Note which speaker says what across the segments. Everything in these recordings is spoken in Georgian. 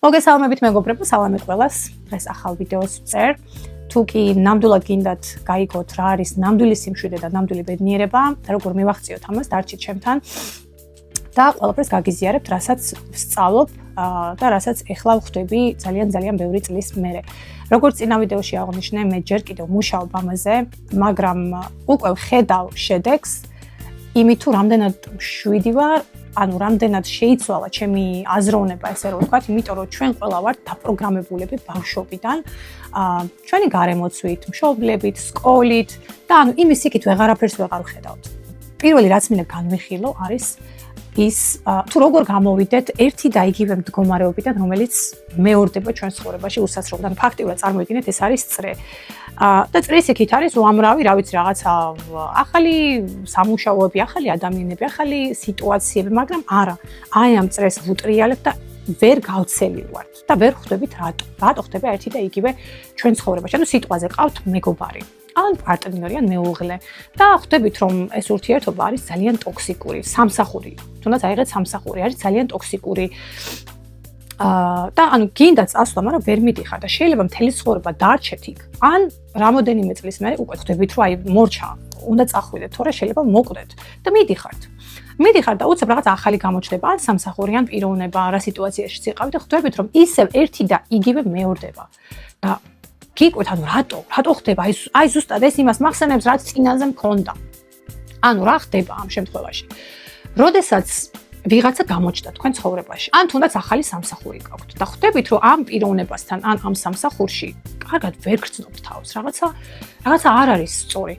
Speaker 1: მოგესალმებით მეგობრებო, სალამი ყველას. დღეს ახალ ვიდეოს ვწერ. თუ კი ნამდვილად გინდათ გაიგოთ რა არის ნამდვილი სიმშვიდე და ნამდვილი ბედნიერება, როგორ მივახციოთ ამას, დარჩით ჩემთან და ყველაფერს გაგიზიარებთ, რასაც ვსწავლობ და რასაც ეხლა ვხვდები ძალიან ბევრი წლის მერე. როგორც წინა ვიდეოში აღნიშნე, მე ჯერ კიდევ მუშაობ ამაზე, მაგრამ უკვე ვხედავ შედეგს იმით თუ რამდენად მშვიდი ვარ, ანუ რამდენად შეიცვალა ჩემი აზროვნება, ესე რომ ვთქვათ, იმიტომ რომ ჩვენ ყველა ვართ დაპროგრამებულები ბავშვობიდან, ჩვენი გარემოცვით, მშობლებით, სკოლით და ანუ იმის იქით ვეღარაფერს ვეღარ ვხედავთ. პირველი რაც მინდა განვიხილო არის ის თუ როგორ გამოვიდეთ ერთი და იგივე მდგომარეობიდან, რომელიც მეორდება ჩვენ ცხოვრებაში უსასრულოდ. ანუ ფაქტიურად წარმოიდგინეთ, ეს არის წრე. და წრის იქით არის უამრავი, რა ვიცი, რაღაცა ახალი სამუშაოები, ახალი ადამიანები, ახალი სიტუაციები, მაგრამ არა, აი ამ წრეს ვუტრიალებ და ვერ გავცელი ვარ და ვერ ხვდებით რატო ხდება ერთი და იგივე ჩვენ ცხოვრებაში. ანუ სიტყვაზე ყავთ მეგობარი, ან პარტნიორი, ან მეუღლე და ხვდებით რომ ეს ურთიერთობა არის ძალიან ტოქსიკური, სამსახური. თუნდაც აიღეთ სამსახური, არის ძალიან ტოქსიკური. და ანუ გინდა წასვლა, მაგრამ ვერ მიდიხარ და შეიძლება მთელი ცხოვრება დარჩეთ იქ. ან რამოდენიმე წლის მერე უკვე ხვდებით რომ აი მორჩა, უნდა წახვიდეთ, თორე შეიძლება მოკვდეთ და მიდიხართ. მიდიხართ და უცებ რაღაც ახალი გამოჩნდება, ან სამსახური, ან პიროვნება, რა სიტუაციაშიც იყავით და ხვდებით რომ ისევ ერთი და იგივე მეორდება. და გიკვეთ, ანუ რატო ხდება აი ზუსტად ეს იმას მახსენებს, რაც წინაზე მქონდა. ანუ რა ხდება ამ შემთხვევაში? როდესაც ვიღაცა გამოჩნდა თქვენ ცხოვრებაში, ან თუნდაც ახალი სამსახური გაქვთ და ხვდებით, რომ ამ პიროვნებასთან, ან ამ სამსახურში კარგად ვერ გრძნობთ თავს, რაღაცა არ არის სწორი.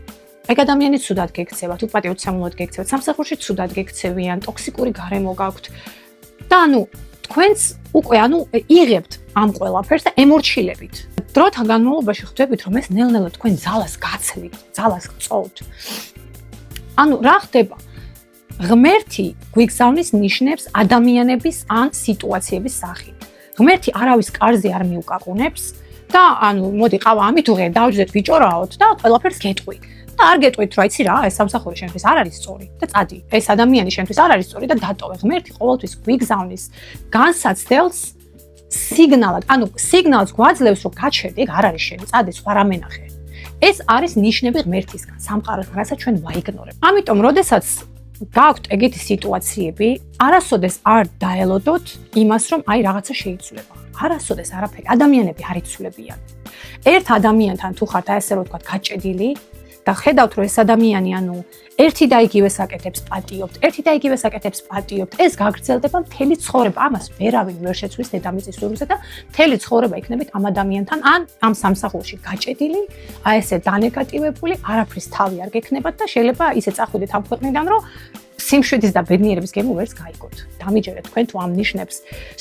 Speaker 1: ეგ ადამიანი ცუდად გექცევა, თუ პატივცემულოდ გექცევათ, სამსახურში ცუდად გექცევიან, ტოქსიკური გარემო გაქვთ. და ანუ თქვენს უკვე იღებთ ამ ყველაფერს და ემორჩილებით. დროთა განმავლობაში ხვდებით, რომ ეს ნელ-ნელა თქვენ ძალას გაცლით, ძალას გწოვთ. ანუ რა ხდება? ღმერთი გვიგზავნის ნიშნებს ადამიანების ან სიტუაციების სახით. ღმერთი არავის კარზე არ მიუკაკუნებს და ანუ მოდი ყავა ამით უღე დავჯდეთ ვიჭორაოთ და ყველაფერს გეტყვი. და არ გეტყვით რა იცი რა, ეს სამსახური შენთვის არ არის სწორი და წადი. ეს ადამიანი შენთვის არ არის სწორი და დატოვე. ღმერთი ყოველთვის გვიგზავნის განსაცდელს სიგნალად, ანუ სიგნალს გვაძლევს რომ გაჩერდი, ეგ არ არის შენი, წადი სხვა რამე ნახე. ეს არის ნიშნები ღმერთისგან, სამყაროსგან, რასაც ჩვენ ვაიგნორებთ. ამიტომ, როდესაც გაქვთ ეგეთი სიტუაციები, არასოდეს არ დაელოდოთ იმას, რომ აი რაღაცა შეიცვლება. არასოდეს არაფერი, ადამიანები არ იცვლებიან. ერთ ადამიანთან თუ ხართ აი ესე რომ ვთქვათ გაჭედილი და ხედავთ რომ ეს ადამიანი ერთი და იგივე საკეთებს პატიობთ, ეს გაგრძელდება მთელი ცხოვრება. ამას ვერავინ ვერ შეცვლის დედამიწის ზურგზე და მთელი ცხოვრება იქნებით ამ ადამიანთან ან ამ სამსახურში გაჭედილი, აი ესე დანეგატივებული, არაფრის თავი არ გექნებათ და შეიძლება ისე წახვიდეთ ამ ქვეყნიდან, რომ სიმშვიდის და ბედნიერების გემო ვერც გაიგოთ. დამიჯერეთ თქვენ თუ ამ ნიშნებს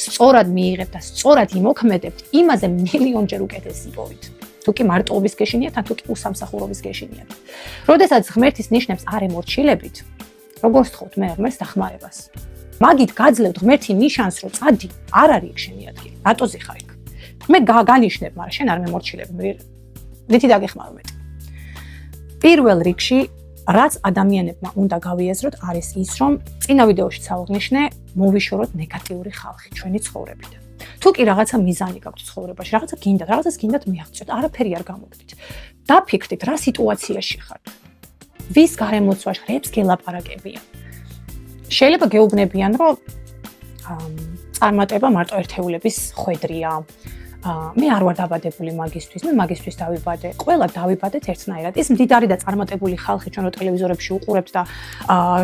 Speaker 1: სწორად მიიღებთ და სწორად იმოქმედებთ, იმაზე მილიონჯერ უკეთესი იპოვით. თუ კი მარტოობის გეშინიათ, ან თუ კი უსამსახურობის გეშინიათ. როდესაც ღმერთის ნიშნებს არ ემორჩილებით, როგორ ვთხოვთ მე ღმერთს დახმარებას? მაგით გაძლევთ ღმერთი ნიშანს, რომ წადი, არ არის იქ შენი ადგილი. რატოზე ხარ იქ? მე განიშნებ, მაგრამ შენ არ მემორჩილებ. რითი დაგეხმარო მეტი? პირველ რიგში, რაც ადამიანებმა უნდა გავიაზროთ, არის ის, რომ წინა ვიდეოშიც აღნიშნე, მოვიშოროთ ნეგატიური ხალხი ჩვენი ცხოვრებიდან. თუ კი რაღაცა მიზანი გაქვთ ცხოვრებაში, რაღაცას გინდათ მიაღწიოთ, არაფერი არ გამოგდით. დაფიქრდით, რა სიტუაციაში ხართ. ვის გარემოცვაში ხართ, გელაპარაკებიან. შეიძლება გეუბნებიან, რომ წარმატება მარტო ერთეულების ხვედრია. მე არ ვარ დაბადებული მაგისთვის, მე მაგისთვის დავიბადე. ყველა დავიბადეთ ერთნაირად. ეს მდიდარი და წარმატებული ხალხი ჩვენ ტელევიზორებში უყურებთ და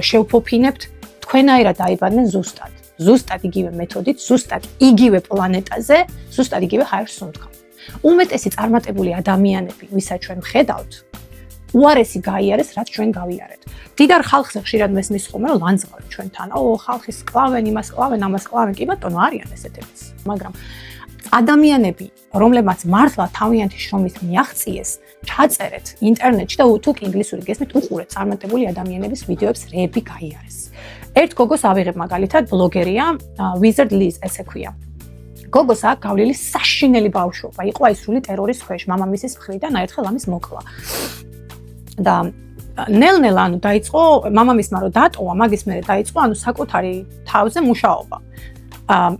Speaker 1: შევფოფინებთ, თქვენაირად დაიბადნენ ზუსტად. ზუსტად იგივე მეთოდით, ზუსტად იგივე პლანეტაზე, ზუსტად იგივე ჰაერს სუნთქავთ. უმეტესი წარმატებული ადამიანები, ვისაც ჩვენ ვხედავთ, უარესი გაიარეს, რაც ჩვენ გავიარეთ. დიდარ ხალხზე ხშირად მესმის ხოლმე, რომ ლანძღავენ ჩვენთან. ხალხის კლავენ, იმას კლავენ, ამას კლავენ, კი ბატონო, არიან ესეთებიც. მაგრამ ადამიანები, რომლებმაც მართლა თავიანთი შრომით მიაღწიეს, ჩაწერეთ ინტერნეტში და თუ კი ინგლისური გესმით, უყურეთ წარმატებული ადამიანების ვიდეოებს, რეები გაიარეს. ერთ გოგოს ავიღებ მაგალითად, ბლოგერია, Wizard Liz ესე ქვია. გოგოს აქვს გავლილი საშინელი ბავშვობა. იყო აი სრული ტერორის ქვეშ, მამამისის მხრიდან, აერთხელ ამის მოკლა. და ნელ-ნელა დაიწყო მამამისმა რომ დატოვა, მაგის მერე დაიწყო საკუთარი თავზე მუშაობა.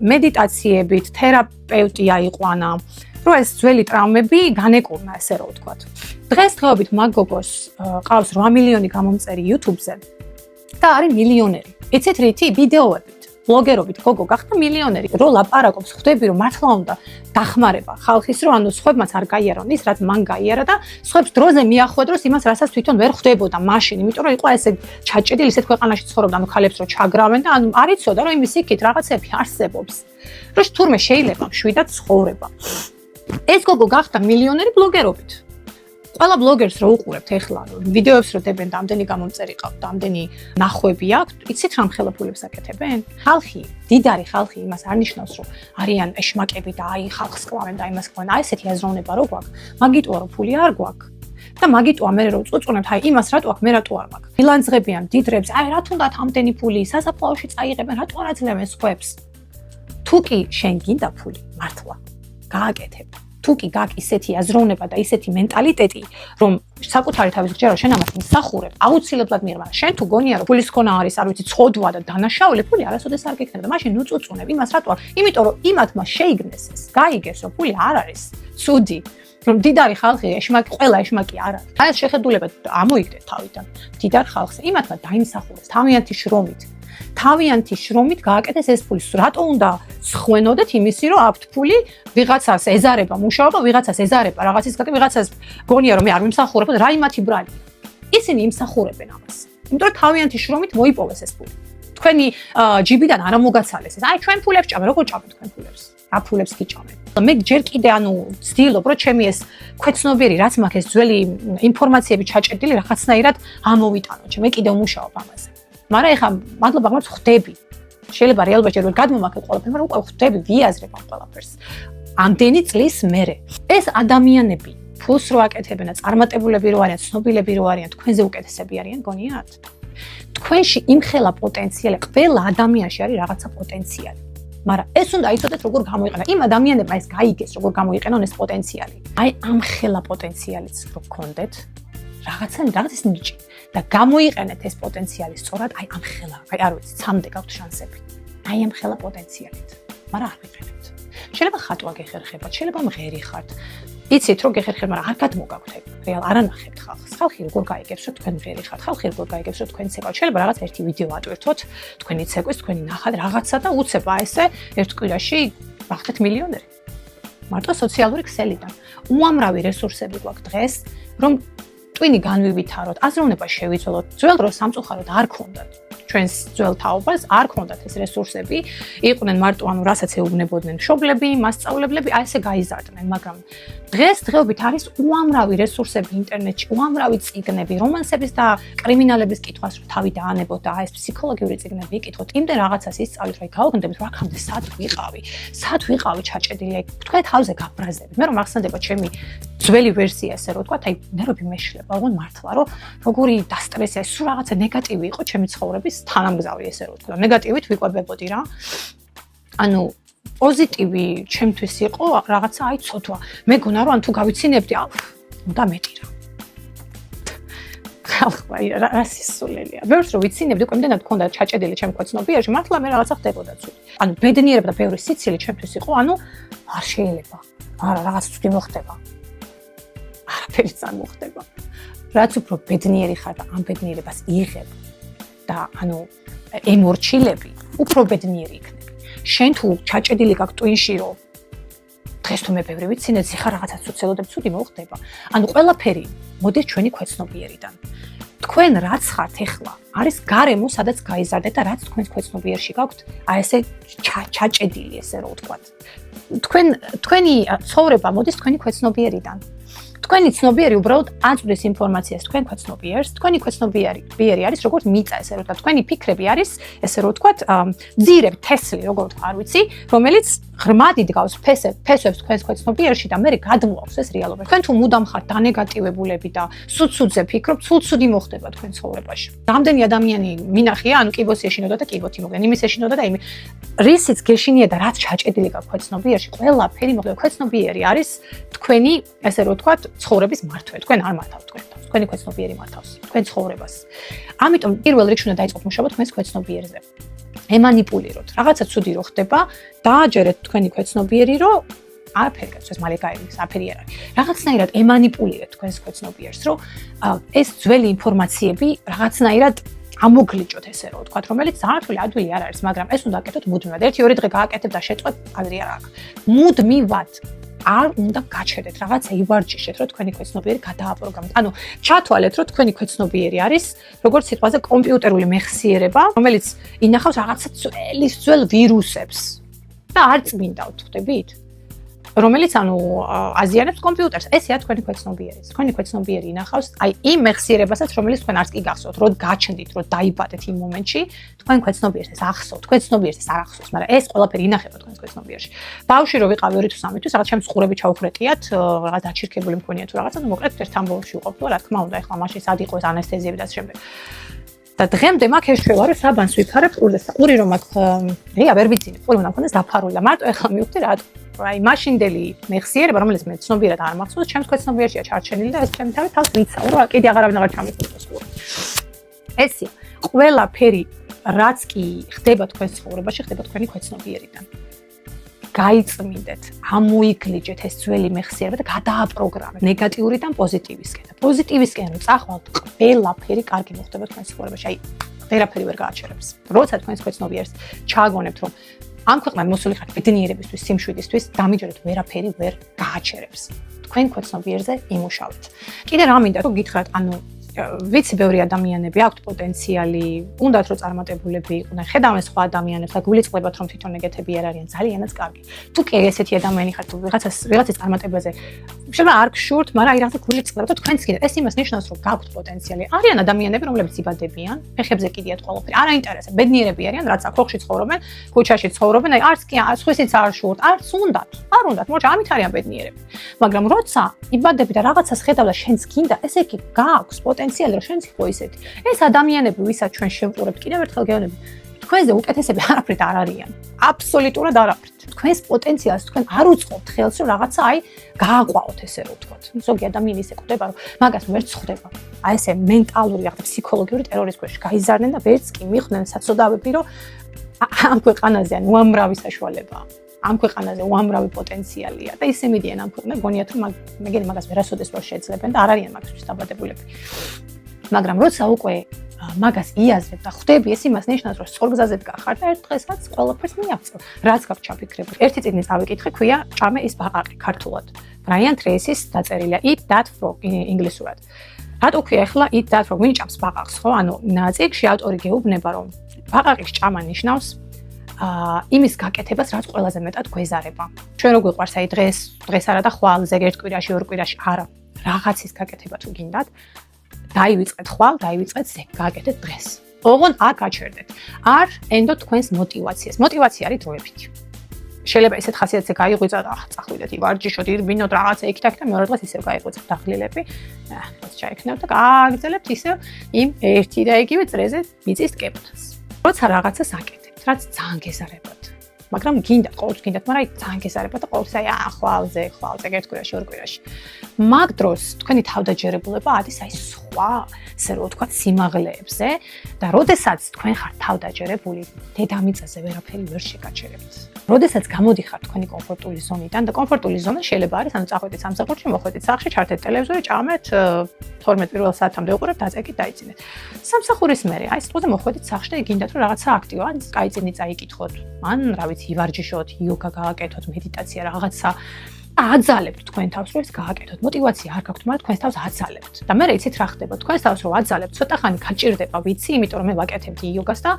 Speaker 1: მედიტაციებით, თერაპევტი აიყვანა, რომ ეს ძველი ტრაუმები განეკურნა, ესე რომ ვთქვათ. დღესდღეობით მაგ გოგოს ყავს 8 მილიონი გამომწერი YouTube-ზე და არის მილიონერი. იცით რითი? ვიდეოებით. ბლოგერობით გოგო გახდა მილიონერი. რო ლაპარაკობს, ხვდები რომ მართლა უნდა დახმარება ხალხის, რომ ანუ სხვებმაც არ გაიარონ ის, რაც მან გაიარა და სხვებს დროზე მიახვედროს იმას, რასაც თვითონ ვერ ხვდებოდა მაშინ, იმიტომ რომ იყო ესე ჩაჭედილი ისეთ ქვეყანაში ცხოვრობდა, ანუ ქალებს რო ჩაგრავენ და ანუ არ იცოდა რომ იმის იქით რაღაცები არსებობს. რომ თურმე შეიძლება მშვიდად ცხოვრება. ეს გოგო გახდა მილიონერი ბლოგერობით. ყველა ბლოგერს რო უყურებთ ეხლა, ვიდეოებს რო დებენ, რამდენი გამომწერი ყავთ, რამდენი ნახვები აქვთ, იცით რა მხელაფულებს აკეთებენ? ხალხი, დიდარი ხალხი იმას არ ნიშნავს, რომ არიან ეშმაკები და აი ხალხს კლავენ და იმას კლავენ. აი ესეთი აზროვნება რო გვაქვს, მაგიტოა რომ ფული არ გვაქვს. და მაგიტოა მე რო წუწუნებთ, აი იმას რატო აქვს, მე რატო არ მაქვს. ილანძღებიან დიდ რებს, აი რა თუნდაც ამდენი ფული, სასაფლაოში წაიღებენ, რატო არ აძლევენ სხვებს? თუ კი შენ გინდა ფული, მართლა გააკეთებ. თუ კი გაქვს ისეთი აზროვნება და ისეთი მენტალიტეტი, რომ საკუთარი თავის გჯერა შენ ამას მსახურებ, აუცილებლად მიიღება. შენ თუ გონია რომ ფულის ქონა არის, არ ვიცი, ცოდვა და დანაშაული, ფული არასოდეს არ გექნება და მაშინ უწუწუნებ იმას რატო არ? იმიტომ რომ იმათმა შეიგნეს ეს, გაიგეს რომ ფული არ არის ცუდი, რომ დიდარი ხალხი ეშმაკი, ყველა ეშმაკი არ არის. აი ეს შეხედულება ამოიგდეთ თავიდან. დიდარ ხალხს იმათმა დაიმსახურეს თავიანთი შრომით. თავიანთი შრომით გააკეთეს ეს ფული. რატო უნდა სხვენოდეთ იმისი, რომ აქვთ ფული, ვიღაცას ეზარება მუშაობა, ვიღაცას ეზარება რაღაცის გაკეთება, ვიღაცას გონია რომ მე არ მიმსახურებ, რა იმათი ბრალი. ისინი იმსახურებენ ამას. იმიტომ რომ თავიანთი შრომით მოიპოვეს ეს ფული. თქვენი ჯიბიდან არ მოგაცალეს ეს. აი ჩვენ ფულებს ჭამენ, როგორ ჭამენ თქვენ ფულებს? რა ფულებს გიჭამენ? მე ჯერ კიდე ანუ ვცდილობ, რომ ჩემი ეს ქვეცნობიერი, რაც მაქვს ეს ძველი ინფორმაციები ჩაჭედილი რაღაცნაირად ამოვიტანო. მე კიდე ვმუშაობ ამაზე. მაგრამ ეხლა მადლობა ღმერთს ხვდები. შეიძლება რეალობაში ვერ გადმომაქეთ ყველაფერს, მაგრამ უკვე ხვდები, ვიაზრებ ამ ყველაფერს. ამდენი წლის მერე. ეს ადამიანები ფულს რო აკეთებენ და წარმატებულები რო არიან, ცნობილები რო არიან, თქვენზე უკეთესები არიან, გონიათ? თქვენში იმხელა პოტენციალი, ყველა ადამიანში არის რაღაცა პოტენციალი. მაგრამ ეს უნდა იცოდეთ როგორ გამოიყენა. იმ ადამიანებმა ეს გაიგეს როგორ გამოიყენონ ეს პოტენციალი. აი ამ ხელა პოტენციალიც რო გქონდეთ, რაღაცის ნიჭი და გამოიყენეთ ეს პოტენციალი სწორად აი ამ ხელა. აი არ ვიცი, 3-მდე გაქვთ შანსები. აი ამ ხელა პოტენციალით. მაგრამ არ ვიყენებთ. შეიძლება ხატვა გეხერხებათ, შეიძლება მღერი ხართ. იცით რომ გეხერხებთ, მაგრამ არ გადმოგაქვთ ეგ. რეალ არ ანახებთ ხალხს. ხალხი როგორ გაიგებს, რომ თქვენ მღერი ხართ, ხალხი როგორ გაიგებს, რომ თქვენ ცეკვავთ. შეიძლება რაღაც ერთი ვიდეო ატვირთოთ, თქვენი ცეკვის, თქვენი ნახატ რაღაცა და უცებ აი ესე ერთ კვირაში ვახდეთ მილიონერი. მარტო სოციალური ქსელიდან. უამრავი რესურსები გვაქვს დღეს, რომ ტვინი განვივითაროთ, აზროვნება შევიცვალოთ. ძველ დროს სამწუხაროდ არ ქონდათ. ჩვენს ძველ თაობას არ ქონდათ ეს რესურსები. იყვნენ მარტო ანუ რასაც ეუბნებოდნენ მშობლები, მასწავლებლები, აი ესე გაიზარდნენ, მაგრამ დღესდღეობით არის უამრავი რესურსები ინტერნეტში, უამრავი წიგნები, რომანსების და კრიმინალების კითხვას რომ თავი დაანებოთ და აი ეს ფსიქოლოგიური წიგნები ვიკითხოთ. იმდენ რაღაცას ისწავლით, რომ გავგონდებით, რომ აქამდე სად ვიყავი ჩაჭედილი, აი თქვენ თავზე გაბრაზდებით. მე რომ ახსენდება ჩემი ძველი ვერსია, ესე რომ ვთქვათ, აი ნერვები მეშლება, ოღონდ მართლა რომ როგორი დასტრესია, სულ რაღაცა ნეგატივი იყო ჩემი ცხოვრების თანამგზავრი, ესე რომ ვთქვათ. ნეგატივით ვიკვებებოდი რა. ანუ პოზიტივი ჩემთვის იყო რაღაცა აი ცოდვა. მეგონა რომ ან თუ გავიცინებდი, უნდა მეტი რა. ხალხი რა სისულელია. ბევრს რომ ვიცინებდი, უკვე იმდენად მქონდა ჩაჭედილი ჩემ ქვეცნობიერში, მართლა მე რაღაცა ხდებოდა ცუდი. ანუ ბედნიერება და ბევრი სიცილი ჩემთვის იყო, ანუ არ შეიძლება. არა, რაღაც ცუდი მოხდება. არაფერი არ მოხდება. რაც უფრო ბედნიერი ხარ და ამ ბედნიერებას იღებ და ანუ ემორჩილები, უფრო ბედნიერი იქნები. შენ თუ ჩაჭედილი გაქვს ტვინში, რომ დღეს თუ მე ბევრი ვიცინე, ზიხარ რაღაცა ცუცელოდებ ცუდი მოხდება. ანუ ყველაფერი მოდის ჩვენი ქვეცნობიერიდან. თქვენ რაც ხართ ეხლა, არის გარემო, სადაც გაიზარდეთ და რაც თქვენს ქვეცნობიერში გაქვთ, აი ესე ჩაჭედილი, ესე რომ ვთქვათ. თქვენი ცხოვრება მოდის თქვენი ქვეცნობიერიდან. თქვენი ცნობიერი უბრალოდ აწვდის ინფორმაციას თქვენ ქვეცნობიერს. თქვენი ქვეცნობიერი არის როგორც მიწა, ესე რომ ვთქვათ, თქვენი ფიქრები არის, ესე რომ ვთქვათ, ძირებ თესლი, როგორ ვთქვა, არ ვიცი, რომელიც ღრმად იდგავს ფესვებს თქვენს ქვეცნობიერში და მე გადმოაქვს ეს რეალობა. თქვენ თუ მუდამ ხართ დანეგატივებულები და სუდ-სუდზე ფიქრობთ, სუდ-სუდი მოხდება თქვენ ცხოვრებაში. რამდენი ადამიანი მინახია, ანუ კიბოს ეშინოდა და კიბოთი მოგდენ, იმის ეშინოდა და იმის. რისიც გეშინია და რაც ჩაჭედილი გაქვთ ქვეცნობიერში, ყველაფერი მოხდება. ქვეცნობიერი არის თქვენი, ესე რომ ვთქვათ, ცხოვრების მართვე. თქვენ არ მართავთ თქვენ თავს. თქვენი ქვეცნობიერი მართავს თქვენ ცხოვრებას. ამიტომ პირველ რიგში უნდა დაიწყოთ მუშაობა თქვენს ქვეცნობიერზე. ემანიპულიროთ. რაღაცა ცუდი რო ხდება, დააჯერეთ თქვენი ქვეცნობიერი, რომ არაფერი გაწევს მალე გაიგეს, არაფერი არ არის. რაღაცნაირად ემანიპულირეთ თქვენს ქვეცნობიერს, რომ ეს ძველი ინფორმაციები რაღაცნაირად ამოგლიჭოთ ესე რომ ვთქვათ, რომელიც ძალიან რთული ადვილი არ არის, მაგრამ ეს უნდა აკეთოთ მუდმივად. 1-2 დღე გააკეთებ და შეწყვეტ, ადრე არ აქვს. მუდმივად არ უნდა გაჩერდეთ, რაღაცა ივარჯიშეთ, რომ თქვენი ქვეცნობიერი გადააპროგრამოთ. ანუ ჩათვალეთ, რომ თქვენი ქვეცნობიერი არის, როგორც სიტყვაზე კომპიუტერული მეხსიერება, რომელიც ინახავს რაღაცა ძველ ვირუსებს და არ წმინდავთ, ხვდებით? რომელიც ანუ აზიანებს კომპიუტერს. ესეა თქვენი ქვეცნობიერი. თქვენი ქვეცნობიერი ინახავს აი იმ მეხსიერებასაც, რომელიც თქვენ არც კი გახსოვთ, რომ გაჩნდით, რომ დაიბადეთ იმ მომენტში, თქვენ ქვეცნობიერს ეს ახსოვთ, ქვეცნობიერს ეს არ ახსოვს, მაგრამ ეს ყველაფერი ინახება თქვენს ქვეცნობიერში. ბავშვი რო ვიყავი 2 თუ 3 თვის, რაღაც ჩემს ყურები ჩაუხრეტიათ, რაღაც დაჩირკებული მქონია თუ რაღაცა, მოკლედ ერთ ამბოლში ვიყავ, რა თქმა უნდა, ეხლა მაშინ სად იყო ეს ანესთეზიები და ამ შემდეგ. და დღემდე მაქვს ეს შევა, რომ საბანს ვიფარებ ყურდეს და ყური რომ მაქვს, რეა ვერ ვიცინებ, ყური უნდა მქონდეს დაფარული და მარტო ეხლა მივხვდი რა აი მაშინდელი მეხსიერება, რომელიც მე ცნობიერად არ მახსოვს, ჩემს ქვეცნობიერშია ჩარჩენილი და ეს ჩემი თავი თავს ვიცავ, რომ კიდე აღარავინ აღარ ჩამიგდოს ყური. ესია, ყველაფერი რაც კი ხდება თქვენს ცხოვრებაში, ხდება თქვენი ქვეცნობიერიდან. გაიწმინდეთ, ამოიგლიჯეთ ეს ძველი მეხსიერება და გადააპროგრამეთ ნეგატიურიდან პოზიტივისკენ. და პოზიტივისკენ რომ წახვალთ, ყველაფერი კარგი მოხდება თქვენს ცხოვრებაში. აი, ვერაფერი ვერ გააჩერებს. როცა თქვენს ქვეცნობიერს ჩააგონებთ, რომ ამ ქვეყნად მოსული ხართ ბედნიერებისთვის, სიმშვიდისთვის, დამიჯერეთ ვერაფერი ვერ გააჩერებს. თქვენ ქვეცნობიერზე იმუშავეთ. კიდე რა მინდა რომ გითხრათ, ანუ ვიცი ბევრი ადამიანები აქვთ პოტენციალი, უნდათ რომ წარმატებულები იყვნენ, ხედავენ სხვა ადამიანებს და გულიწდებათ რომ თვითონ ეგეთები არ არიან, ძალიანაც კარგი. თუ კი ესეთი ადამიანი ხართ, ვიღაცის წარმატებაზე შეიძლება არ გშურთ, მაგრამ აი რაღაცა გულიწდებათ და თქვენც კიდე ეს იმას ნიშნავს რომ გაქვთ პოტენციალი. არიან ადამიანები, რომლებიც იბადებიან, ფეხებზე კიდიათ ყველაფერი, არ აინტერესებს, ბედნიერები არიან, რაც აქ ცხოვრობენ, ქუჩაში ცხოვრობენ, აი არც კი სხვისიც არ შურთ, არც უნდათ, არ უნდათ, მოიცა ამით არიან ბედნიერები. მაგრამ როცა იბადები და რაღაცას ხედავ და შენც გინდა, ესე იგი გააქვს პოტენციალი რომ შენც იყო ისეთი. ეს ადამიანები, ვისაც ჩვენ შევყურებთ, კიდევ ერთხელ გეუბნები, თქვენზე უკეთესები არაფრით არ არიან. აბსოლუტურად არაფრით. თქვენს პოტენციალს თქვენ არ უწყობთ ხელს, რომ რაღაცა აი გააყვაოთ ესე რომ ვთქვათ. ზოგი ადამიანი ისე ყვდება, რომ მაგას ვერ წხვდება. აი ესე მენტალური, ახლა ფსიქოლოგიური ტერორის ქვეშ გაიზარდნენ და ვერც კი მიხვდნენ საწოდავები, რომ ამ ქვეყანაზე ან უამრავი საშუალებაა. ამ ქვეყანაზე უამრავი პოტენციალია და ისე მიდიან ამ ქვეყნად, გონიათ რომ მეგენი მაგას ვერასოდეს ვერ შეეძლებენ და არ არიან მაგისთვის დაბადებულები. მაგრამ როცა უკვე მაგას იაზრებ და ხვდები, ეს იმას ნიშნავს, რომ სწორ გზაზე დგახარ და ერთ დღესაც ყველაფერს მიაღწევ. რაც გაქვს ჩაფიქრებული. ერთი წიგნი წავიკითხე, ქვია ჭამე ის ბაყაყი ქართულად. ბრაიან ტრეისის დაწერილია Eat That Frog ინგლისურად. რატო ქვია ახლა Eat That Frog? ვინ ჭამს ბაყაყს, ხო? ანუ წიგნში ავტორი გეუბნება, რომ ბაყაყის ჭამა ნიშნავს იმის გაკეთებას, რაც ყველაზე მეტად გვეზარება. ჩვენ რო გვიყვარს აი დღეს არა და ხვალ ზეგ ერთ კვირაში, ორ კვირაში არა. რაღაცის გაკეთება თუ გინდათ, დაივიწყეთ ხვალ, დაივიწყეთ ზეგ, გააკეთეთ დღეს. ოღონდ არ გაჩერდეთ. არ ენდოთ თქვენს мотивაციას. мотивაცია არის დროებითი. შეიძლება ესეთ ხასიათზე გაიღვიძა და წახვიდეთ, ივარჯიშოთ, ირბინოთ რაღაცა იქ-თაქ და მეორე დღეს ისევ გაიღვიძებთ დაღლილები. ეს ჩაიქნევთ და გააგრძელებთ ისევ იმ ერთი და იგივე წრეზე მიწის ტკეპნას. როცა რაღაცას აკეთებთ, რაც ძალიან გეზარებათ. მაგრამ გინდათ, ყოველთვის გინდათ, მაგრამ აი ძალიან გეზარებათ და ყოველთვის აი ხვალზე, ერთ კვირაში, ორ კვირაში. მაგ დროს თქვენი თავდაჯერებულება არის აი სხვა, ესე რომ ვთქვათ, სიმაღლეებზე და როდესაც თქვენ ხართ თავდაჯერებული, დედამიწაზე ვერაფერი ვერ შეგაჩერებთ. როდესაც გამოდიხართ თქვენი კომფორტული ზონიდან და კომფორტული ზონა შეიძლება არის, ანუ წახვედით სამსახურში, მოხვედით სახლში, ჩართეთ ტელევიზორი, ჭამეთ 12 პირველ საათამდე უყურებთ, დაწეკით, დაიწინეთ. სამსახურის მერე, აი სიტყვაზე მოხვედით სახლში და გინდათ რომ რაღაცა აქტივა, ან კაი წინი წაიკითხოთ, ან რა ვიცი, ივარჯიშოთ, იოგა გააკეთოთ, მედიტაცია რაღაცა. აძალებთ თქვენ თავს, რომ ეს გააკეთოთ. мотивაცია არ გაქვთ, მაგრამ თქვენს თავს აძალებთ. და მე იცით რა ხდება, თქვენს თავს რომ აძალებთ, ცოტა ხანი გაჭირდება, ვიცი, იმიტომ რომ მე ვაკეთებდი იოგას და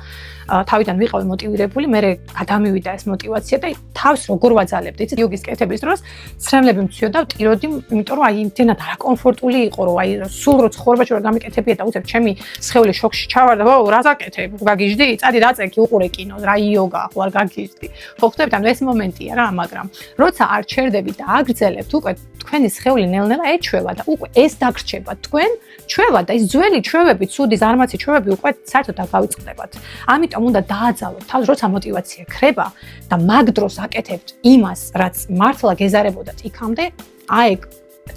Speaker 1: თავიდან ვიყავი მოტივირებული, მე გადამივიდა ეს мотивაცია და თავს როგორ ვაძალებდი, იცით, იოგის კეთების დროს ცრემლები მციოდა, ვტიროდი, იმიტომ რომ აი იმდენად არაკომფორტული იყო, რომ აი სულ რო ცხოვრებაში ვერ გამიკეთებია და უცებ ჩემი სხეული შოქში ჩავარდა, ვაუ, რა ზაკეთებ, გაგიჟდი, წადი დაწეკი, უყურე კინოს, რა იოგა, ხო არ გაგიჟდი. ხო ხდებით, ანუ ეს მომენტია რა, მაგრამ როცა არ ჩერდები და აგრძელებთ, უკვე თქვენი სხეული ნელ-ნელა ეჩვევა და უკვე ეს დაგრჩება თქვენ ჩვევა და ის ძველი ჩვევები, ცუდი ზარმაცი ჩვევები უკვე საერთოდ დავიწყდებათ. ამიტომ უნდა დააძალოთ თავს, როცა мотивაცია ქრება და მაგ დროს აკეთებთ იმას, რაც მართლა გეზარებოდათ იქამდე, აი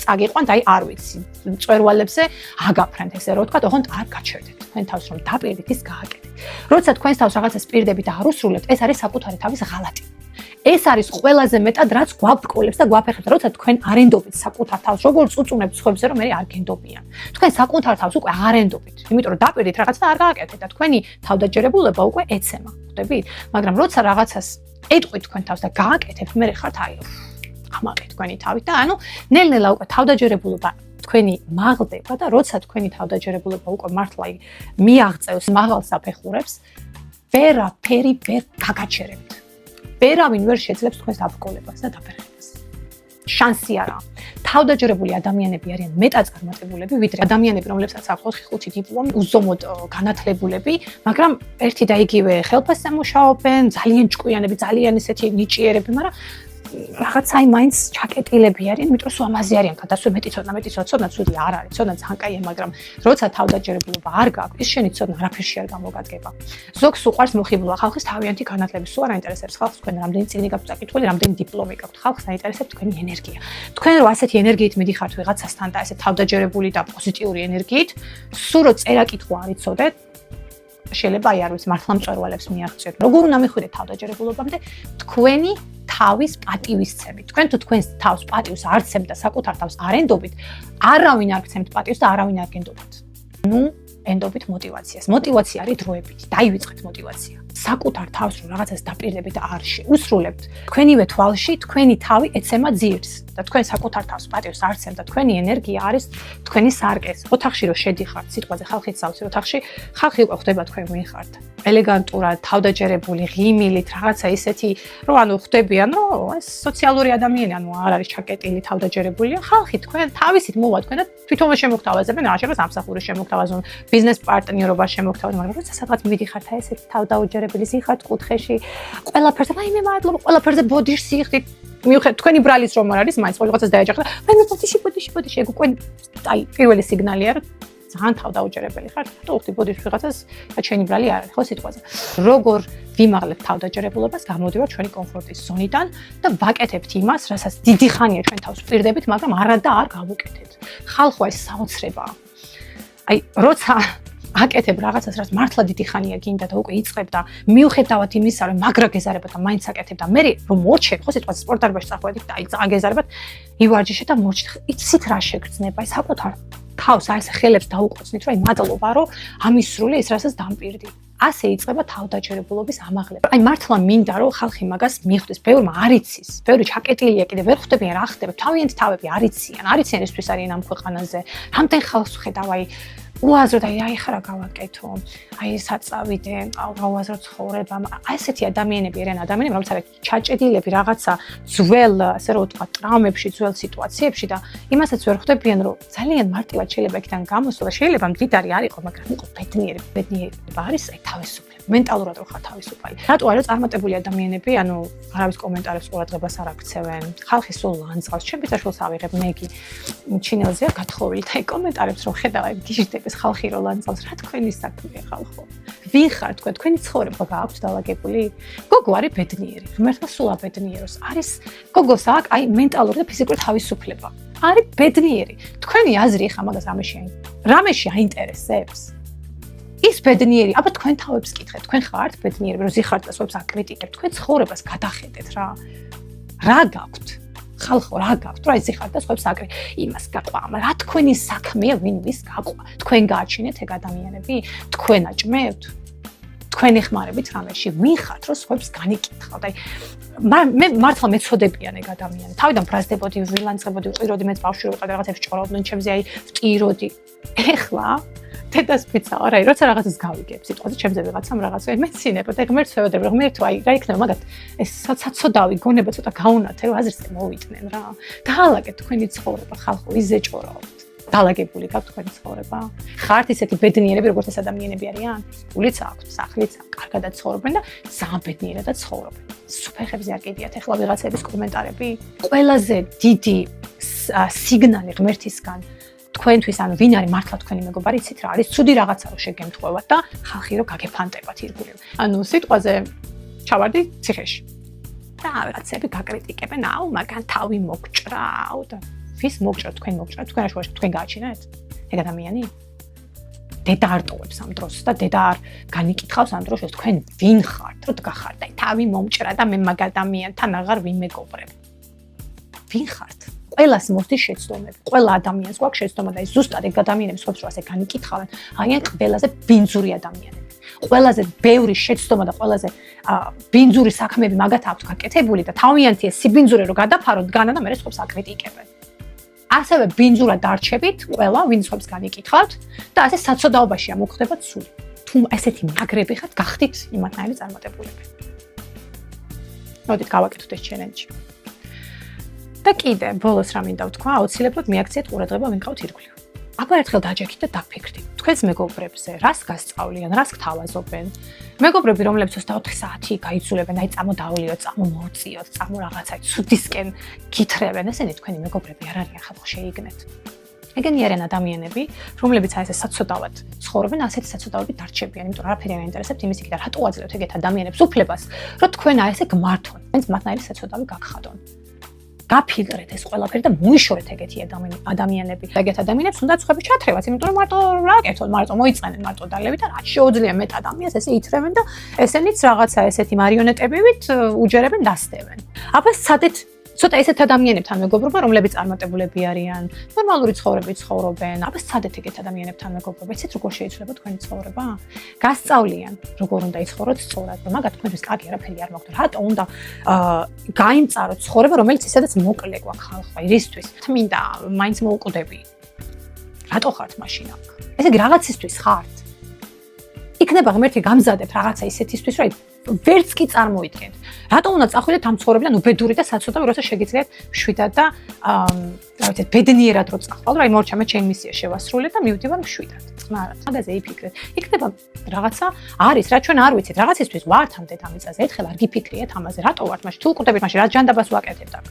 Speaker 1: წაგიყვან და აი არ ვიცი, მწვერვალებზე აგაფრენთ ესე რომ ვთქვათ, ოღონდ არ გაჩერდეთ. თქვენ თავს რომ დაპირდით ის გააკეთეთ. როცა თქვენს თავს რაღაცას პირდებით და არ უსრულებთ, ეს არის საკუთარი თავის ღალატი. ეს არის ყველაზე მეტად რაც გვაბრკოლებს და გვაფეხებს, როცა თქვენ არენდობით საკუთარ თავს, როგორც უწუნებთ სხვებზე, რომ მე არ გენდობიან. თქვენ საკუთარ თავს უკვე არენდობით, იმიტომ რომ დაპირდით რაღაც და არ გააკეთეთ და თქვენი თავდაჯერებულება უკვე ეცემა, ხვდებით? მაგრამ როცა რაღაცას ეტყვით თქვენ თავს და გააკეთებთ, მე ხართ აი ამაყეთ თქვენი თავით და ანუ ნელ-ნელა უკვე თავდაჯერებულობა თქვენი მაღლდება და როცა თქვენი თავდაჯერებულობა უკვე მართლა მიაღწევს მაღალ საფეხურებს, ვერაფერი ვერ გაგაჩერებთ. ვერავინ ვერ შეძლებს თქვენს დაბრკოლებას და დაფერხებას. შანსი არა. თავდაჯერებული ადამიანები არიან მეტად წარმატებულები, ვიდრე ადამიანები, რომლებსაც აქვს 4-5 დიპლომი, უზომოდ განათლებულები, მაგრამ ერთი და იგივე ხელფასზე მუშაობენ, ძალიან ჭკვიანები, ძალიან ისეთი ნიჭიერები, მაგრამ რაღაც აი მაინც ჩაკეტილები არიან, იმიტომ რომ ამაზე არიან გადასვლა მეტი ცოდნა ცუდი არ არის, ცოდნა ძალიან კაია, მაგრამ როცა თავდაჯერებულობა არ გაქვს, ის შენი ცოდნა არაფერში არ გამოგადგება. ზოგს უყვარს მოხიბლა ხალხის თავიანთი განათლების, სულ არ აინტერესებს ხალხს თქვენ რამდენი წიგნი გაქვთ წაკითხული, რამდენი დიპლომი გაქვთ, ხალხს აინტერესებს თქვენი ენერგია. თქვენ რო ასეთი ენერგიით მიდიხართ ვიღაცასთან და ესე თავდაჯერებული და პოზიტიური ენერგიით, სულ რო წერა-კითხვა არ იცოდეთ, შეიძლება აი არ ვიცი მართლა მწვერვალებს მიაღწიოთ. როგორ უნდა მიხვიდეთ თავდაჯერებულობამდე? თქვენი თავის პატივისცემით. თქვენ თუ თქვენს თავს პატივს არ ცემთ და საკუთარ თავს არ ენდობით, არავინ არ გცემთ პატივს და არავინ არ გენდობთ. ნუ ენდობით мотиваციას. мотиваცია არის დროებით. დაივიწყეთ мотиваცია. საკუთარ თავს რომ რაღაცას დაპირდებით და არ შეუსრულებთ, თქვენივე თვალში თქვენი თავი ეცემა ძირს და თქვენ საკუთარ თავს პატივს არ ცემთ და თქვენი ენერგია არის თქვენი სარკეს. ოთახში რო შედიხართ, სიტყვაზე ხალხით სავსე ოთახში, ხალხი უკვე ხვდება თქვენ ვინ ხართ. ელეგანტურად, თავდაჯერებული, ღიმილით, რაღაცა ისეთი, რომ ანუ ხვდებიან, რომ ეს სოციალური ადამიანი, ანუ არ არის ჩაკეტილი, თავდაჯერებულია. ხალხი თქვენ თავისით მოვა თქვენ და თვითონვე შემოგთავაზებენ, აღშებას სამსახური შემოგთავაზონ, ბიზნეს პარტნიორობა შემოგთავაზონ, მაგრამ როცა სადღაც მიდიხართ აი ესეთი თავდაუჯერებელი ზიხართ კუთხეში, ყველაფერზე, აი მე მადლობა, ყველაფერზე ბოდიშს იხდით. მიუხედავად თქვენი ბრალის რომ არ არის, მაინც რაღაცას დაეჯახეთ. მე ბოდიში, ეგ უკვე აი პირველი სიგნალია, რომ ძალიან თავდაუჯერებელი ხართ, თუ უხდი ბოდიშს ვიღაცას, და ჩვენი ბრალი არ არის, ხო სიტყვაზე. როგორ ვიმაღლებთ თავდაჯერებულობას, გამოდივართ ჩვენი კომფორტის ზონიდან და ვაკეთებთ იმას, რასაც დიდი ხანია ჩვენ თავს ვპირდებით, მაგრამ არა და არ გავუკეთეთ. ხალხო ეს საოცრებაა. აი, როცა აკეთებ რაღაცას, რაც მართლა დიდი ხანია გინდა და უკვე იწყებ და მიუხედავად იმისა, რომ მაგრა გეზარებათ და მაინც აკეთებ და მე რომ მორჩეთ, ხო სიტყვაზე სპორტ დარბაზში წახვედით და აი წაგეზარებათ, ივარჯიშეთ და მორჩეთ. იცით რა შეგრძნება, აი საკუთარ თავს აი ეს ხელებს დაუყოცნით, რომ აი მადლობა, რომ ამის სრული ის რასაც დამპირდი. ასე იწყება თავდაჯერებულობის ამაღლება. აი მართლა მინდა რომ ხალხი მაგას მიხვდეს, ბევრმა არ იცის, ბევრი ჩაკეტილია კიდე ვერ ხვდებიან რა ხდება, თავიანთი თავები არ იციან ისთვის არიან ამ ქვეყანაზე. რამდენ ხალხს ხედავ აი უაზროდ აი ხარა გავაკეთო, აი საწავიდე, გავაზრო ცხოვრება. აი ესეთი ადამიანები არიან ადამიანები, რომლებსაც არის ჩაჭედილები რაღაცა ძველ, ასე რომ ვთქვა, ტრაუმებში, ძველ სიტუაციებში და იმასაც ვერ ხვდებიან, რომ ძალიან მარტივად შეიძლება იქიდან გამოსვლა და შეიძლება მდიდარი არ იყო, მაგრამ იყო ბედნიერი არის აი თავისუფლება. მენტალურად რო ხარ თავისუფალი. რატო არა წარმატებული ადამიანები, ანუ არავის კომენტარებს ყურადღებას არ აქცევენ. ხალხი სულ ლანძღავს, ჩემ ბიძაშვილს ავიღებ მეგი ჩინელზეა გათხოვილი და აი კომენტარებს რო ხედავ, აი გიჟდებს ხალხი რო ლანძღავს, რა თქვენი საქმეა ხალხო? ვინ ხარ თქვენ? თქვენი ცხოვრება გააქვთ დალაგებული? გოგო არის ბედნიერი, ღმერთმა სულ აბედნიეროს. არის გოგოს აქვს აი მენტალური და ფიზიკური თავისუფლება. არის ბედნიერი. თქვენი აზრი ხა მაგას რამეში აინტერესებს? ის ბედნიერი, აბა თქვენ თავებს კითხეთ, თქვენ ხართ ბედნიერები, რომ ზიხართ და სხვებს აკრიტიკებთ, თქვენ ცხოვრებას გადახედეთ რა. რა გაქვთ? ხალხო, რა გაქვთ? რა ზიხართ და სხვებს იმას გაყვა. რა თქვენი საქმეა ვინ ვის გაყვა? თქვენ გააჩინეთ ეგ ადამიანები? თქვენ აჭმევთ? თქვენ ეხმარებით რამეში? ვინ ხართ, რომ სხვებს განიკითხავთ? აი მე მართლა მეცოდებიან ეგ ადამიანები. თავიდან ბრაზდებოდი, ვილანძღებოდი, ვყიროდი, მეც ბავშვი ვიყავ და რაღაცებს ჭორობდნენ ჩემზე, აი ვტიროდი. ეხლა დედას ფიცა არა, როცა რაღაცას გავიგებ, სიტყვაზე ჩემზე ვიღაცამ რაღაცა მეცინებ და ღმერთს ვეუბნებ, რომ ღმერთო, აი რა იქნება მაგათ ეს საცოდავი გონება ცოტა გაუნათე, რომ აზრს მოვიდნენ რა. დაალაგეთ თქვენი ცხოვრება, ხალხო, იზეჭოროთ. დაალაგებული გაქვთ თქვენი ცხოვრება? ხართ ისეთი ბედნიერები, როგორც ეს ადამიანები არიან? პულიც აქვთ, სახლიც აქვთ, კარგადაც ცხოვრობენ და ძალიან ბედნიერადაც ცხოვრობენ. სუფეხებზე არ კიდიათ ახლა ვიღაცების კომენტარები. ყველაზე დიდი სიგნალი ღმერთისგან თქვენთვის, ანუ ვინ არის მართლა თქვენი მეგობარი, იცით რა არის? ცუდი რაღაცა რო შეგემთხვევათ და ხალხი რო გაგეფანტებათ ირგვლივ. ანუ სიტყვაზე ჩავარდი ციხეში. და რაღაცები გაკრიტიკებენ, აუ, მაგან თავი მოგჭრა, აუ და ვის მოგჭრათ თქვენ მოგჭრათ თქვენ შუაში თქვენ გააჩინეთ ეგ ადამიანი დედა არტოვებს ამ დროს და დედა არ განიკითხავს ამ დროს თქვენ ვინ ხართ რო დგახართ და თავი მომჭრა და მე მაგ ადამიანთან აღარ ვიმეგობრებ ვინ ხართ ყველას მოსდის შეცდომები ყველა ადამიანს გვაქვს შეცდომა და ის ზუსტად ეგ ადამიანებს ხობს რომ ასე განიკითხავენ არიან ყველაზე ბინძური ადამიანები ყველაზე ბევრი შეცდომა და ყველაზე ბინძური საქმეები მაგათ აქვს გაკეთებული და თავიანთი ეს სიბინძურე რო გადაფაროთ განა და მე ხობს აკრიტიკებენ ასევე ბინძურად დარჩებით ყველა ვინც ხობს განიკითხავთ და ასე საცოდაობაში ამოხდებათ სული თუ ესეთი მაგრები ხართ გახდით იმათნაირი წარმატებულები მოდით გავაკეთოთ ეს ჩელენჯი და კიდე ბოლოს რა მინდა ვთქვა აუცილებლად მიაქციეთ ყურადღება ვინ ყავთ ირგვლივ აბა ერთხელ დაჯექით და დაფიქრდით თქვენს მეგობრებზე რას გასწავლიან რას გთავაზობენ მეგობრები რომლებიც 24 საათი გაიცულებენ აი წამოდავლიოთ წამომოწიოთ წამო რაღაცა ცუდისკენ გითხრებენ ესენი თქვენი მეგობრები არ არიან ხალხო შეიგნეთ ეგენი არიან ადამიანები რომლებიც აი ესე საცოდავად ცხოვრობენ ასეთი საცოდავებით დარჩებიან იმიტომ რომ არაფერი არ აინტერესებთ იმის იქით რატო აძლევთ ეგეთ ადამიანებს უფლებას რომ თქვენ აი ესე გმართონ თქვენს მათნაირი საცოდავი გაგხადონ გაფილტრეთ ეს ყველაფერი და მოიშორეთ ეგეთი ადამიანები. ეგეთ ადამიანებს უნდა ცხები ჩათრევათ, იმიტომ რომ მარტო რა კეთოთ, მარტო მოიწყენენ მარტო დალევით და რაც შეუძლია მეტ ადამიანს ესე ითრევენ და ესენიც რაღაცა ესეთი მარიონეტებივით უჯერებენ დასდევენ. აბა სადეთ ცოტა ესეთ ადამიანებთან მეგობრობა, რომლებიც წარმატებულები არიან, ნორმალური ცხოვრებით ცხოვრობენ. აბა სადეთ ეგეთ ადამიანებთან მეგობრობა, იცით როგორ შეიძლება თქვენი ცხოვრება? გასწავლიან, როგორ უნდა იცხოვროთ სწორად, რომ მაგათ თქვენთვის კარგი არაფერი არ მოხდეს. რატო უნდა გაიმწაროთ ცხოვრება, რომელიც ისედაც მოკლე გვაქვს ხალხმა, რისთვის? თმინდა, მაინც მოუკვდები. რატო ხართ მაშინ აქ? ესე იგი რაღაცისთვის ხართ. იქნება ღმერთი გამზადებ რაღაცა ისეთისთვის, რომ ვერც კი წარმოიდგენთ. რატო უნდა წახვიდეთ ამ ცხოვრებიდან უბედური და საცოდავი, როცა შეგიძლიათ მშვიდად და რა ვიცით, ბედნიერად რო წახვალ, აი მორჩა მე ჩემი მისია შევასრულე და მივდივარ მშვიდად. წყნარად. მაგაზე იფიქრეთ. იქნება რაღაცა არის, რა ჩვენ არ ვიცით, რაღაცისთვის ვართ ამ დედამიწაზე. ერთხელ არ გიფიქრიეთ ამაზე, რატო ვართ მაშინ? თუ უკვდებით მაშინ რა ჯანდაბას ვაკეთებთ აქ?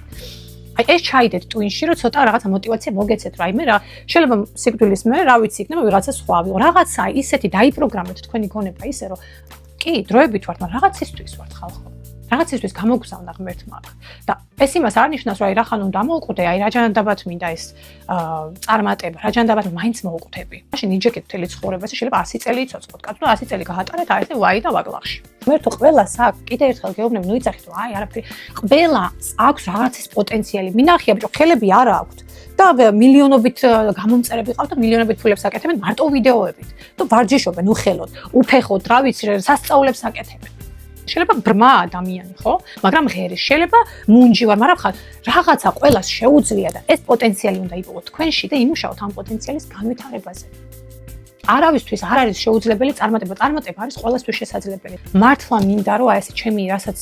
Speaker 1: აი ეს ჩაიდეთ ტვინში, რომ ცოტა რაღაცა мотиваცია მოგეცეთ, რაიმე რა შეიძლება სიკვდილის მერე რა ვიცი, იქნება ვიღაცა სხვა ვიყო. რაღაცა ისეთი დაიპროგრამეთ თქვენი გონება ისე, რომ კი, დროებით ვართ, მაგრამ რაღაცისთვის ვართ ხალხო. რაღაცისთვის გამოგზავნა ღმერთმა აქ. და ეს იმას არ ნიშნავს, რომ აი რახან უნდა მოვუკვდე, აი რა ჯანდაბათ მინდა ეს წარმატება, რა ჯანდაბათ მაინც მოვუკვდები. მაშინ იჯეკეთ მთელი ცხოვრება, შეიძლება 100 წელი იცოცხლოთ, კაცო 100 წელი გაატარეთ აი ეს ვაი და ვაგლახში. ღმერთო ყველას აქ კიდე ერთხელ გეუბნები, ნუ იცახით, რომ აი არაფერი, ყველას აქვს რაღაცის პოტენციალი. მინახია ბიჭო, ხელები არ აქვთ. და მილიონობით გამომწერები ყავთ და მილიონობით ფულებს აკეთებენ მარტო ვიდეოებით. და ვარჯიშობენ უხელოდ, უფეხოდ, რა ვიცი, სასწაულებს აკეთებენ. შეიძლება ბრმა ადამიანი, ხო? მაგრამ ღერი, შეიძლება მუნჯი ვარ, მაგრამ ხარ რაღაცა ყველას შეუძლია და ეს პოტენციალი უნდა იპოვოთ თქვენში და იმუშაოთ ამ პოტენციალის განვითარებაზე. არავისთვის არ არის შეუძლებელი წარმატება. წარმატება არის ყველასთვის შესაძლებელი. მართლა მინდა რომ აი ესე ჩემი რასაც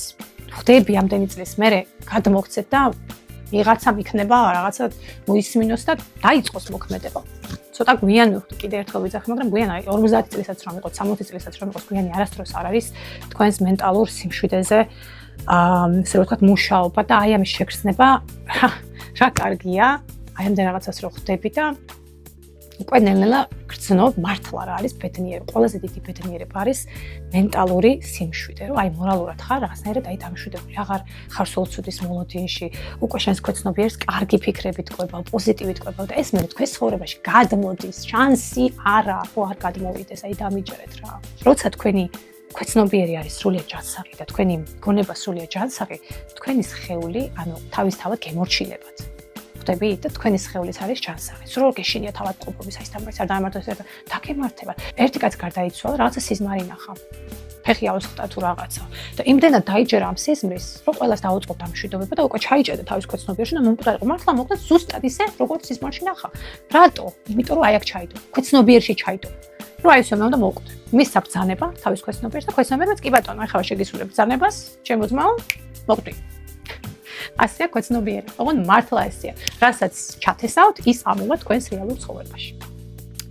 Speaker 1: ხვდები ამდენი წლის მერე გადმოგცეთ და ვიღაცამ იქნება რაღაცა მოისმინოს და დაიწყოს მოქმედება. ცოტა გვიანი ვხდი კიდე ერთხელ ვიძახი, მაგრამ გვიან აი 50 წელსაც რომ იყოს, 60 წელსაც რომ იყოს, გვიანი არასდროს არ არის თქვენს მენტალურ სიმშვიდეზე ესე რომ ვთქვათ მუშაობა და აი ამის შეგრძნება რა კარგია, აი ამდენ რაღაცას რო ხვდები და უკვე ნელ-ნელა გრძნობ მართლა რა არის ბედნიერი, ყველაზე დიდი ბედნიერება არის მენტალური სიმშვიდე, რომ აი მორალურად ხარ რაღაცნაირად აი დამშვიდებული, აღარ ხარ სულ ცუდის მოლოდინში, უკვე შენს ქვეცნობიერს კარგი ფიქრებით ყვებავ, პოზიტივით ყვებავ და ეს მე თქვენს ცხოვრებაში გადმოდის, შანსი არა, რომ არ გადმოვიდეს, აი დამიჯერეთ რა. როცა თქვენი ქვეცნობიერი არის სრულიად ჯანსაღი და თქვენი გონება სრულიად ჯანსაღი, თქვენი სხეული, ანუ თავისთავად გემორჩილებათ. ხვდები და თქვენი სხეულის არის ჯანსაღი. სულ გეშინია თავად ყოფობის აი სტამბაც არ დამარტოს და დაგემართება. ერთი კაც გარდაიცვალა, რაღაცა სიზმარი ნახა. ფეხი აუწყდა თუ რაღაცა. და იმდენად დაიჯერა ამ სიზმრის, რომ ყველას დაუწყობდა მშვიდობა და უკვე ჩაიჭედა თავის ქვეცნობიერში და მომკვდარიყო. მართლა მოხდა ზუსტად ისე, როგორც სიზმარში ნახა. რატო? იმიტომ რომ აი აქ ჩაიდო. ქვეცნობიერში ჩაიდო. რომ აი ესე მე უნდა მოვკვდე. მისცა ბრძანება თავის ქვეცნობიერს და ქვეცნობიერს კი ბატონო, ახლა შეგისურვებ ბრძანებას, ჩემო ძმაო, მოკვდი. ასეა ქვეცნობიერი. ოღონდ მართლა ესეა. რასაც ჩათესავთ, ის ამოვა თქვენს რეალურ ცხოვრებაში.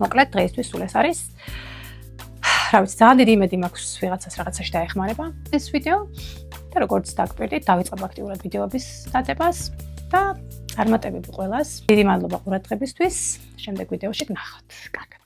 Speaker 1: მოკლედ დღეისთვის სულ ეს არის. რა ვიცი, ძალიან დიდი იმედი მაქვს ვიღაცას რაღაცაში დაეხმარება ეს ვიდეო და როგორც დაგკვირდით, დავიწყებ აქტიურად ვიდეოების დადებას და წარმატებები ყველას. დიდი მადლობა ყურადღებისთვის. შემდეგ ვიდეოში ვნახავთ. კარგად.